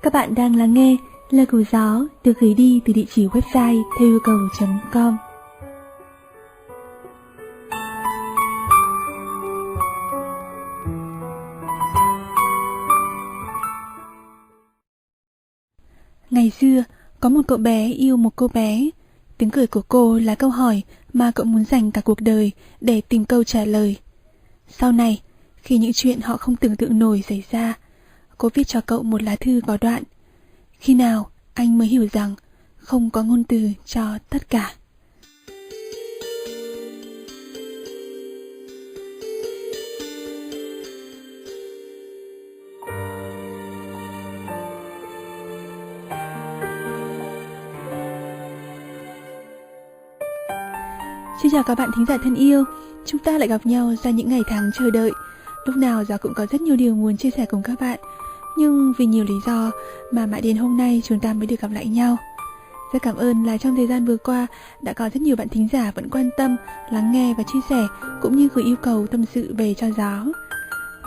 Các bạn đang lắng nghe Lời Của Gió được gửi đi từ địa chỉ website theo yêu cầu.com. Ngày xưa, có một cậu bé yêu một cô bé. Tiếng cười của cô là câu hỏi mà cậu muốn dành cả cuộc đời để tìm câu trả lời. Sau này, khi những chuyện họ không tưởng tượng nổi xảy ra, cô viết cho cậu một lá thư có đoạn: khi nào anh mới hiểu rằng không có ngôn từ cho tất cả. Xin chào các bạn thính giả thân yêu, chúng ta lại gặp nhau ra những ngày tháng chờ đợi. Lúc nào Gió cũng có rất nhiều điều muốn chia sẻ cùng các bạn, nhưng vì nhiều lý do mà mãi đến hôm nay chúng ta mới được gặp lại nhau. Rất cảm ơn là trong thời gian vừa qua đã có rất nhiều bạn thính giả vẫn quan tâm, lắng nghe và chia sẻ, cũng như gửi yêu cầu tâm sự về cho Gió.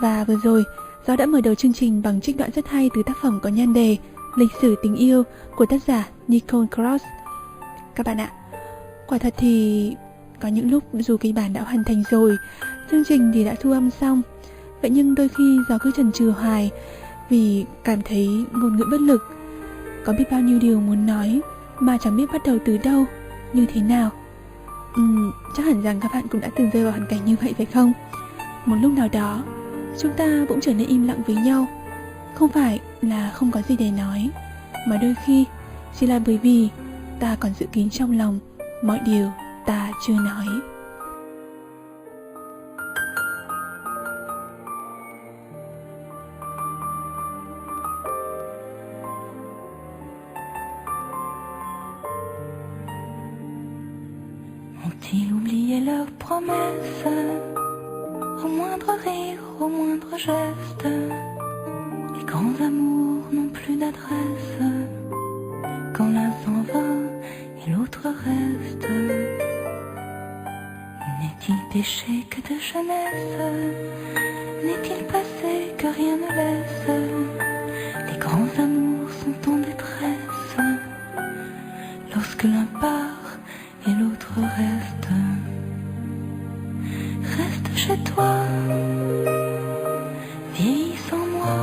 Và vừa rồi, Gió đã mở đầu chương trình bằng trích đoạn rất hay từ tác phẩm có nhan đề Lịch sử tình yêu của tác giả Nicole Cross. Các bạn ạ, quả thật thì có những lúc dù kịch bản đã hoàn thành rồi, chương trình thì đã thu âm xong, vậy nhưng đôi khi Gió cứ chần chừ hoài vì cảm thấy ngôn ngữ bất lực. Có biết bao nhiêu điều muốn nói mà chẳng biết bắt đầu từ đâu, như thế nào. Chắc hẳn rằng các bạn cũng đã từng rơi vào hoàn cảnh như vậy phải không? Một lúc nào đó, chúng ta cũng trở nên im lặng với nhau. Không phải là không có gì để nói, mà đôi khi chỉ là bởi vì ta còn giữ kín trong lòng mọi điều ta chưa nói. Ont-ils oublié leurs promesses, au moindre rire, au moindre geste? Les grands amours n'ont plus d'adresse, quand l'un s'en va et l'autre reste. N'est-il péché que de jeunesse? N'est-il passé que rien ne laisse? Les grands amours sont en détresse, lorsque l'un part et l'autre reste. Reste chez toi, vieillis sans moi,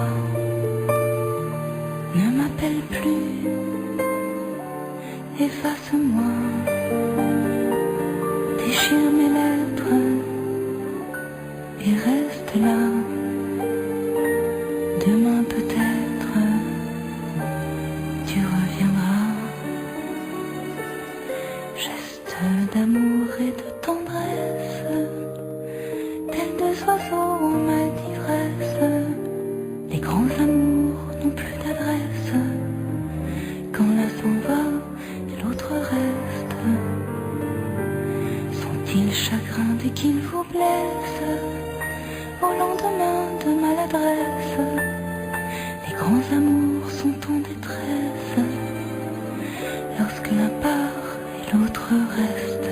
ne m'appelle plus, efface-moi, déchire mes lettres et reste là. Demain peut-être tu reviendras. Geste d'amour et de tendresse, tels deux oiseaux en mal d'ivresse. Les grands amours n'ont plus d'adresse, quand l'un s'en va et l'autre reste. Sont-ils chagrins dès qu'ils vous blessent, au lendemain de maladresse? Les grands amours sont en détresse, lorsque l'un part et l'autre reste.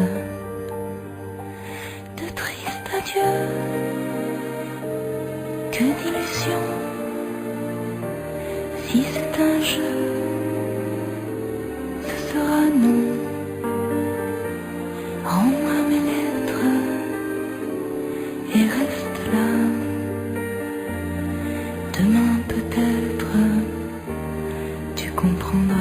De tristes adieux, que d'illusions. Si c'est un jeu, ce sera non. Rends-moi mes lettres et reste là. Demain peut-être tu comprendras.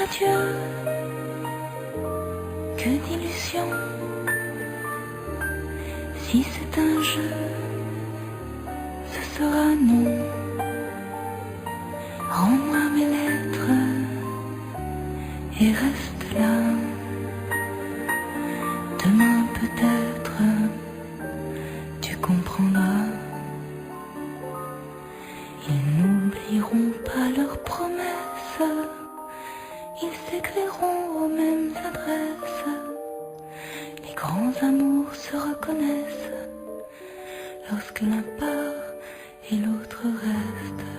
Adieu, que d'illusions. Si c'est un jeu, ce sera non. Rends-moi mes lettres et reste là. Demain peut-être tu comprendras. pas leurs promesses, ils s'éclaireront aux mêmes adresses. Les grands amours se reconnaissent lorsque l'un part et l'autre reste.